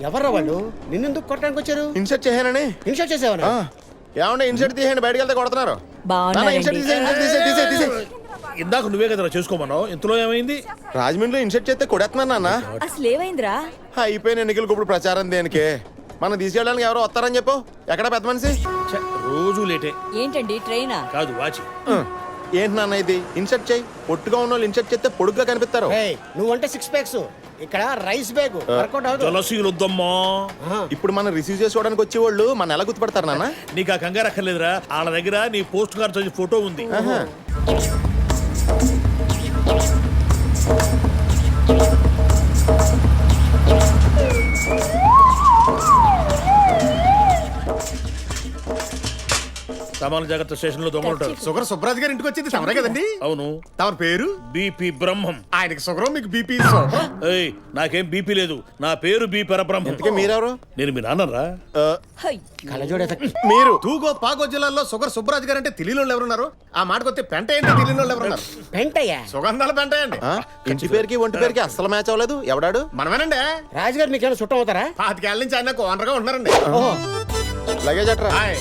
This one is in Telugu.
ఎవర్రా వాళ్ళు నిన్నెందుకు కొట్టడానికి వచ్చారు? ఇన్సర్ట్ చేశానని. ఇన్షర్ట్ చేసావనా? ఏమన్నా ఇన్సర్ట్ తీసేయండి, బయటకు వెళ్తే కొడుతున్నారు. ఇన్సర్ట్ తీసే. ఇందాక నువ్వే కదరా చేసుకోమన్నావు, ఇంతలో ఏమైంది? రాజమండ్రిలో ఇన్సర్ట్ చేస్తే కొడేస్తున్నాను నాన్న. అసలు ఏమైందిరా? అయిపోయిన ఎన్నికలకు ఇప్పుడు ప్రచారం దేనికి? మనం తీసుకెళ్ళడానికి ఎవరో వస్తారని చెప్పు. ఎక్కడ పెద్ద మనిషి? ఛ, రోజు లేటే. ఏంటండి ట్రైనా? కాదు వాచి. ఏంటి నాన్న ఇది? ఇన్సర్ట్ చేయి. పొట్టుగా ఉన్న వాళ్ళు ఇన్సర్ట్ చేస్తే పొడుగ్గా కనిపిస్తారు. నువ్వంటే 6 ప్యాక్స్, ఇక్కడ రైస్ బ్యాగ్ వర్కౌట్ అవుతుంది. జలసీలు వద్దమ్మా. ఇప్పుడు మనం రిసీవ్ చేసుకోవడానికి వచ్చేవాళ్ళు మన ఎలా గుర్తుపడతారు నాన్న? నీకు ఆ కంగారు అక్కర్లేదురా, వాళ్ళ దగ్గర నీ పోస్ట్ కార్డ్ ఫోటో ఉంది. సామాన్య జాగ్రత్త స్టేషన్ లో దొంగ ఉంటారు. షుగర్ సుబ్రాజ్ గారి ఇంటికి వచ్చింది తమరే కదండి? అవును. తమ పేరు? బీపీ బ్రహ్మం. ఆయనకి షుగర్, మీకు బీపీ. షుగర్. ఏయ్, నాకేం బీపీ లేదు, నా పేరు బి పరబ్రహ్మం. ఇంతకీ మీరెవరు? నేను మీ నాన్నరా. కళ్ళజోడు ఎఫెక్ట్. మీరు తూగో పాగో జిల్లాలో షుగర్ సుబ్రాజ్ గారు అంటే తెలియని వాళ్ళు ఎవరున్నారు? ఆ మాటకొస్తే పెంట ఏంటి తెలియని వాళ్ళు ఎవరున్నారు? పెంటయ్యా? సుగంధాల పెంట అండి. ఇంటి పేరుకి ఒంటి పేరుకి అస్సలు మ్యాచ్ అవ్వలేదు. ఎవడాడు? మనమేనండి. రాజుగారు మీకేమైనా చుట్టం అవుతారా? 25 ఏళ్ళ నుంచి ఆయన ఓనర్ గా ఉన్నారండి. ఓహో, లగేజ్ అట్రా. హాయ్.